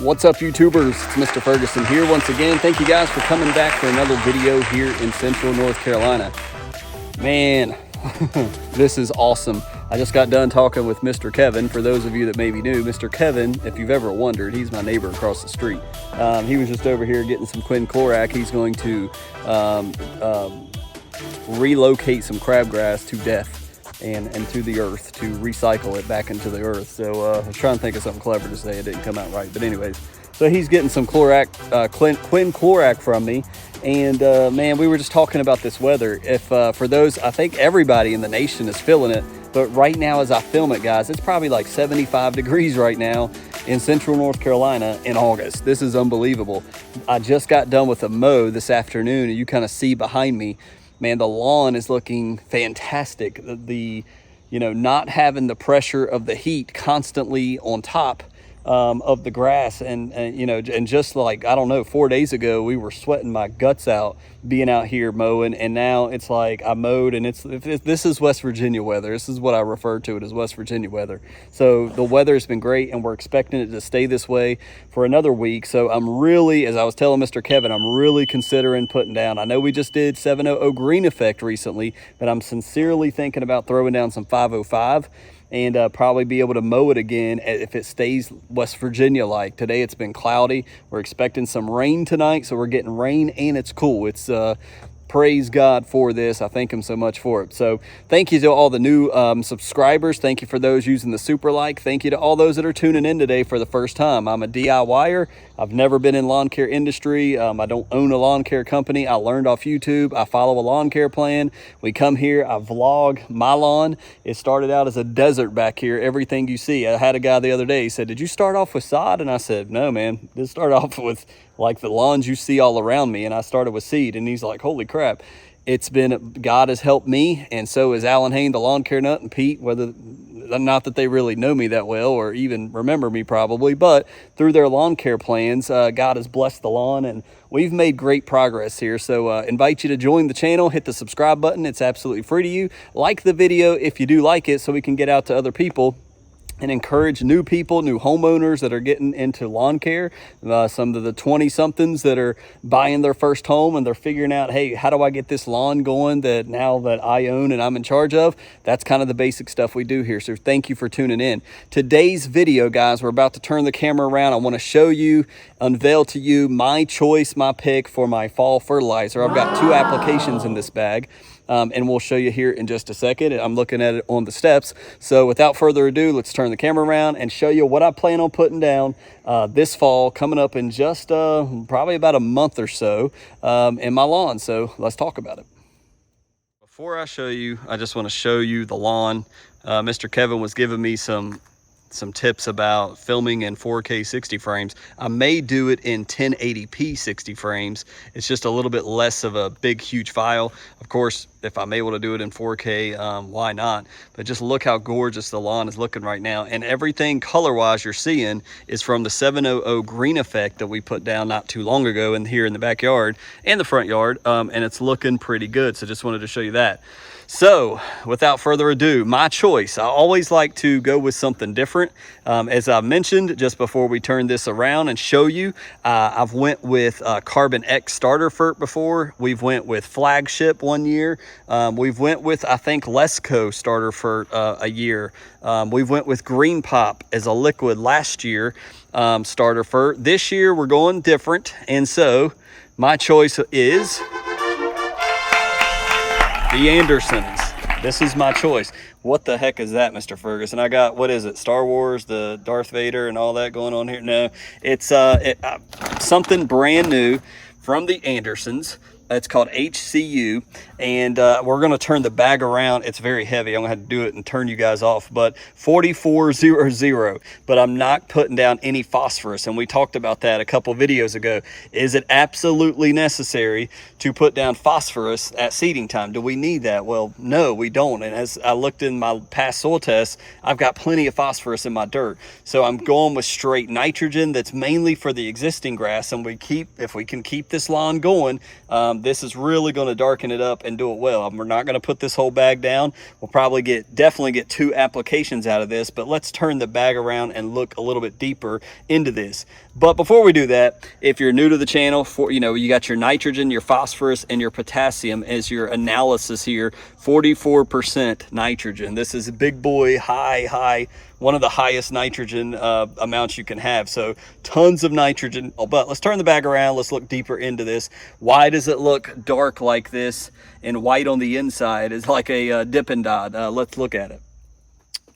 What's up, YouTubers? It's Mr. Ferguson here once again. Thank you guys for coming back for another video here in Central North Carolina. Man, this is awesome. I just got done talking with Mr. Kevin. For those of you that may be new, Mr. Kevin, if you've ever wondered, he's my neighbor across the street. He was just over here getting some quinclorac. He's going to relocate some crabgrass to death and to the earth, to recycle it back into the earth. So I was trying to think of something clever to say. It didn't come out right, but anyways, so he's getting some quinclorac from me. And man, we were just talking about this weather. If for those, I think everybody in the nation is feeling it, but right now as I film it, guys, it's probably like 75 degrees right now in Central North Carolina in August. This is unbelievable. I just got done with a mow this afternoon, and you kind of see behind me, man, the lawn is looking fantastic. The you know, not having the pressure of the heat constantly on top of the grass, and you know, and just like, I don't know, 4 days ago we were sweating my guts out being out here mowing, and now it's like I mowed and this is West Virginia weather. This is what I refer to it as, West Virginia weather. So the weather has been great, and we're expecting it to stay this way for another week. So I'm really, as I was telling Mr. Kevin, I'm really considering putting down, I know we just did 700 green effect recently, but I'm sincerely thinking about throwing down some 505 and probably be able to mow it again if it stays West Virginia like. Today it's been cloudy. We're expecting some rain tonight, so we're getting rain and it's cool. It's praise God for this. I thank him so much for it. So thank you to all the new subscribers. Thank you for those using the super like. Thank you to all those that are tuning in today for the first time. I'm a DIYer. I've never been in lawn care industry. I don't own a lawn care company. I learned off YouTube. I follow a lawn care plan. We come here, I vlog my lawn. It started out as a desert back here, everything you see. I had a guy the other day, he said, "Did you start off with sod?" And I said, "No, man, this started off with like the lawns you see all around me, and I started with seed." And he's like, "Holy crap." It's been, God has helped me, and so is Alan Hain, the lawn care nut, and Pete, whether, not that they really know me that well or even remember me probably, but through their lawn care plans, God has blessed the lawn, and we've made great progress here. So invite you to join the channel, hit the subscribe button. It's absolutely free to you. Like the video if you do like it, so we can get out to other people and encourage new people, new homeowners that are getting into lawn care, some of the 20-somethings that are buying their first home and they're figuring out, hey, how do I get this lawn going that now that I own and I'm in charge of? That's kind of the basic stuff we do here. So thank you for tuning in. Today's video, guys, we're about to turn the camera around. I want to show you, unveil to you my choice, my pick for my fall fertilizer. I've got 2 applications in this bag. And we'll show you here in just a second. I'm looking at it on the steps. So without further ado, let's turn the camera around and show you what I plan on putting down this fall, coming up in just probably about a month or so in my lawn. So let's talk about it. Before I show you, I just want to show you the lawn. Mr. Kevin was giving me some tips about filming in 4K 60 frames. I may do it in 1080p 60 frames. It's just a little bit less of a big, huge file. Of course, if I'm able to do it in 4K, why not? But just look how gorgeous the lawn is looking right now. And everything color-wise you're seeing is from the 700 green effect that we put down not too long ago in here in the backyard and the front yard. And it's looking pretty good. So just wanted to show you that. So without further ado, my choice, I always like to go with something different. As I mentioned just before we turn this around and show you, I've went with Carbon X starter fert before. We've went with Flagship one year. We've went with, I think, Lesco starter fert a year. We've went with Green Pop as a liquid last year, starter fert. This year we're going different, and so my choice is the Andersons. This is my choice. What the heck is that, Mr. Ferguson? I got, what is it, Star Wars, the Darth Vader and all that going on here? No, it's something brand new from the Andersons. It's called HCU, and we're going to turn the bag around. It's very heavy. I'm going to have to do it and turn you guys off, but 4400, but I'm not putting down any phosphorus, and we talked about that a couple videos ago. Is it absolutely necessary to put down phosphorus at seeding time? Do we need that? Well, no, we don't, and as I looked in my past soil tests, I've got plenty of phosphorus in my dirt, so I'm going with straight nitrogen that's mainly for the existing grass, and if we can keep this lawn going, this is really going to darken it up and do it well. We're not going to put this whole bag down. We'll probably definitely get 2 applications out of this, but let's turn the bag around and look a little bit deeper into this. But before we do that, if you're new to the channel, you got your nitrogen, your phosphorus, and your potassium as your analysis here. 44% nitrogen. This is a big boy, high, one of the highest nitrogen amounts you can have. So tons of nitrogen. But let's turn the bag around. Let's look deeper into this. Why does it look dark like this and white on the inside? Is like a Dippin' Dot. Let's look at it.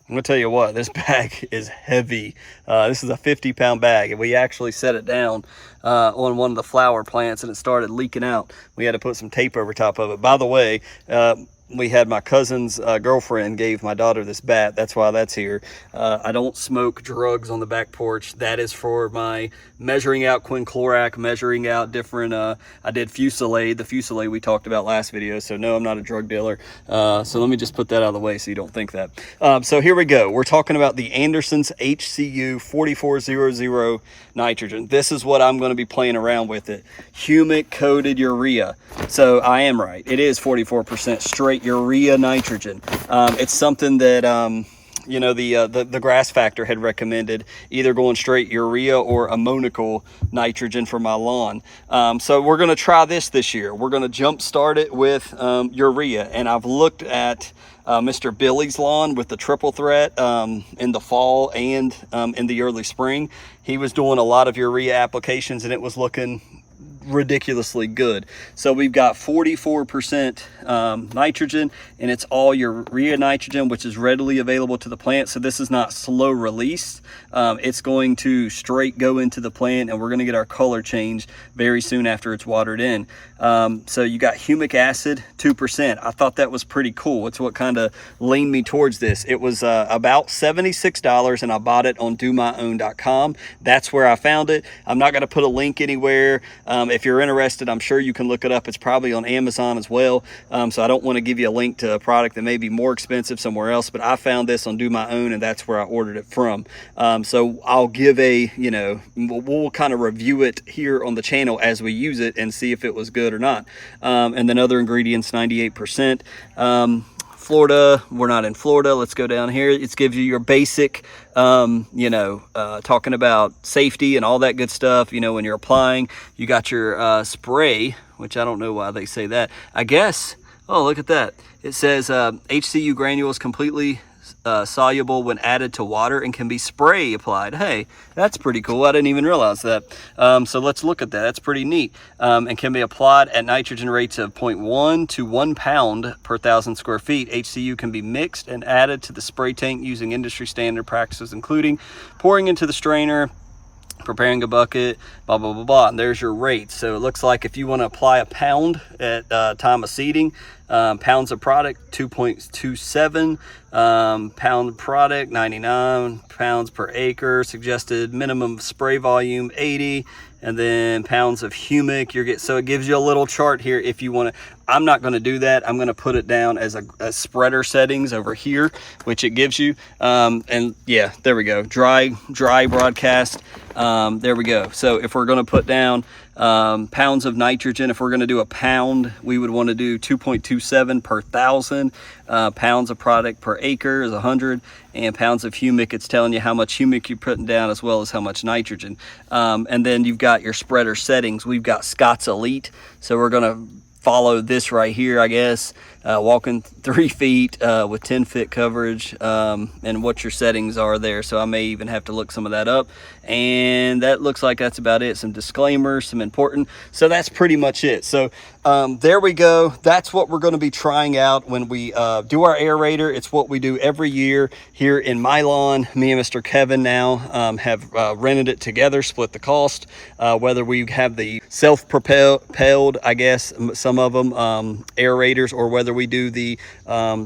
I'm gonna tell you what, this bag is heavy. This is a 50-pound bag, and we actually set it down on one of the flower plants and it started leaking out. We had to put some tape over top of it. By the way, we had my cousin's girlfriend gave my daughter this bat. That's why that's here. I don't smoke drugs on the back porch. That is for my measuring out quinclorac, measuring out different, I did Fusilade, the Fusilade we talked about last video. So no, I'm not a drug dealer. So let me just put that out of the way so you don't think that. So here we go. We're talking about the Anderson's HCU 4400 nitrogen. This is what I'm going to be playing around with it. Humic coated urea. So I am right. It is 44% straight urea nitrogen. It's something that the grass factor had recommended, either going straight urea or ammoniacal nitrogen for my lawn. So we're going to try this year. We're going to jump start it with urea, and I've looked at Mr. Billy's lawn with the triple threat in the fall and in the early spring. He was doing a lot of urea applications and it was looking ridiculously good. So we've got 44% nitrogen, and it's all urea nitrogen, which is readily available to the plant. So this is not slow release. It's going to straight go into the plant, and we're going to get our color change very soon after it's watered in. So you got humic acid 2%. I thought that was pretty cool. It's what kind of leaned me towards this. It was about $76, and I bought it on domyown.com. That's where I found it. I'm not going to put a link anywhere. If you're interested, I'm sure you can look it up. It's probably on Amazon as well. So I don't want to give you a link to a product that may be more expensive somewhere else, but I found this on Do My Own, and that's where I ordered it from. So I'll give we'll kind of review it here on the channel as we use it and see if it was good or not. And then other ingredients, 98%. Florida, we're not in Florida. Let's go down here. It gives you your basic, talking about safety and all that good stuff. When you're applying, you got your spray, which I don't know why they say that. I guess, oh, look at that. It says HCU granules completely soluble when added to water and can be spray applied. Hey, that's pretty cool. I didn't even realize that. So let's look at that. That's pretty neat. And can be applied at nitrogen rates of 0.1 to 1 pound per 1,000 square feet. HCU can be mixed and added to the spray tank using industry standard practices, including pouring into the strainer, preparing a bucket, blah, blah, blah, blah. And there's your rates. So it looks like if you want to apply a pound at time of seeding, pounds of product, 2.27, pound product, 99 pounds per acre, suggested minimum spray volume, 80, and then pounds of humic. So it gives you a little chart here if you want to. I'm not going to do that. I'm going to put it down as a spreader settings over here, which it gives you. And yeah, there we go. Dry broadcast. There we go. So if we're going to put down pounds of nitrogen, if we're going to do a pound, we would want to do 2.27 per 1,000. Pounds of product per acre is 100, and pounds of humic, it's telling you how much humic you're putting down as well as how much nitrogen. And then you've got your spreader settings. We've got Scott's Elite, so we're going to follow this right here, I guess. Walking 3 feet with 10-foot coverage, and what your settings are there. So I may even have to look some of that up. And that looks like that's about it. Some disclaimers, some important. So that's pretty much it. So there we go. That's what we're going to be trying out when we do our aerator. It's what we do every year here in my lawn. Me and Mr. Kevin now have rented it together, split the cost. Whether we have the self-propelled, I guess, some of them aerators, or whether whether we do the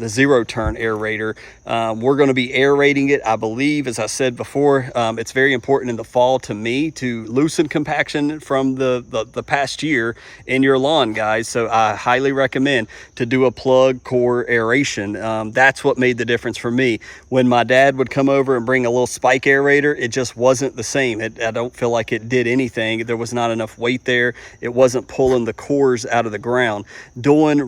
zero turn aerator. We're going to be aerating it, I believe, as I said before. It's very important in the fall to me to loosen compaction from the past year in your lawn, guys. So I highly recommend to do a plug core aeration. That's what made the difference for me. When my dad would come over and bring a little spike aerator, it just wasn't the same. I don't feel like it did anything. There was not enough weight there. It wasn't pulling the cores out of the ground.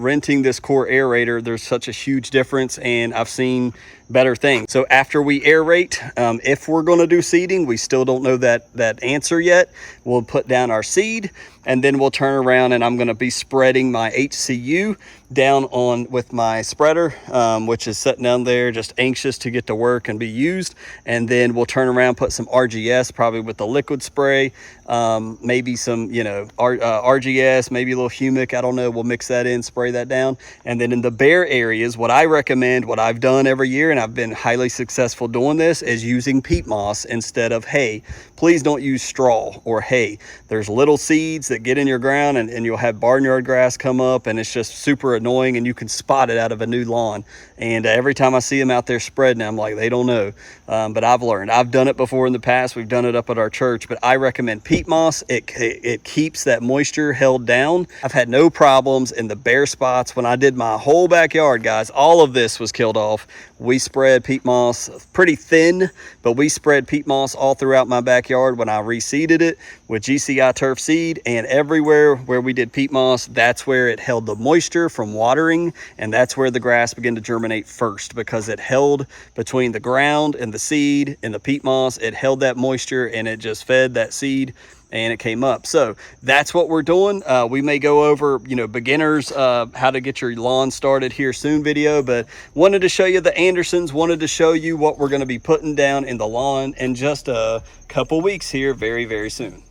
Renting this core aerator, there's such a huge difference, and I've seen better things. So after we aerate, if we're going to do seeding, we still don't know that answer yet. We'll put down our seed, and then we'll turn around and I'm going to be spreading my HCU down on with my spreader, which is sitting down there just anxious to get to work and be used. And then we'll turn around, put some RGS, probably with the liquid spray, maybe some, RGS, maybe a little humic, I don't know. We'll mix that in, spray that down. And then in the bare areas, what I recommend, what I've done every year, and I've been highly successful doing this, is using peat moss instead of hay. Please don't use straw or hay. There's little seeds that get in your ground, and you'll have barnyard grass come up, and it's just super annoying, and you can spot it out of a new lawn. And every time I see them out there spreading, I'm like, they don't know. But I've learned. I've done it before in the past. We've done it up at our church, but I recommend peat moss. It keeps that moisture held down. I've had no problems in the bare spots. When I did my whole backyard, guys, all of this was killed off. We spread peat moss pretty thin, but we spread peat moss all throughout my backyard when I reseeded it with GCI turf seed. And everywhere where we did peat moss, that's where it held the moisture from watering, and that's where the grass began to germinate first, because it held between the ground and the seed and the peat moss. It held that moisture, and it just fed that seed, and it came up. So that's what we're doing. We may go over, beginners, how to get your lawn started here soon video, but wanted to show you the Andersons, wanted to show you what we're going to be putting down in the lawn in just a couple weeks here, very, very soon.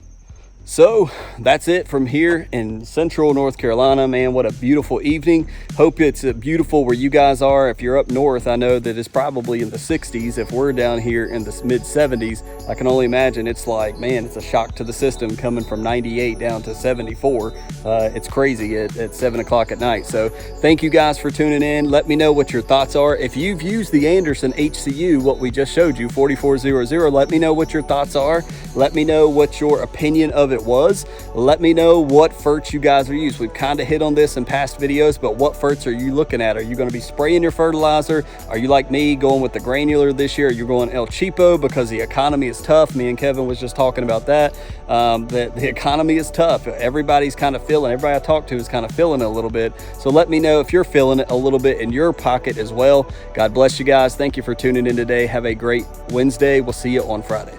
So that's it from here in central North Carolina. Man, what a beautiful evening. Hope it's beautiful where you guys are. If you're up north, I know that it's probably in the 60s. If we're down here in the mid 70s, I can only imagine it's like, man, it's a shock to the system coming from 98 down to 74. It's crazy at 7 o'clock at night. So thank you guys for tuning in. Let me know what your thoughts are. If you've used the Anderson HCU, what we just showed you, 4400, let me know what your thoughts are. Let me know what your opinion of it was. Let me know what ferts you guys are using. We've kind of hit on this in past videos, but what ferts are you looking at? Are you going to be spraying your fertilizer? Are you like me going with the granular this year? Are you going El Cheapo because the economy is tough? Me and Kevin was just talking about that. The economy is tough. Everybody's kind of feeling, everybody I talk to is kind of feeling it a little bit. So let me know if you're feeling it a little bit in your pocket as well. God bless you guys. Thank you for tuning in today. Have a great Wednesday. We'll see you on Friday.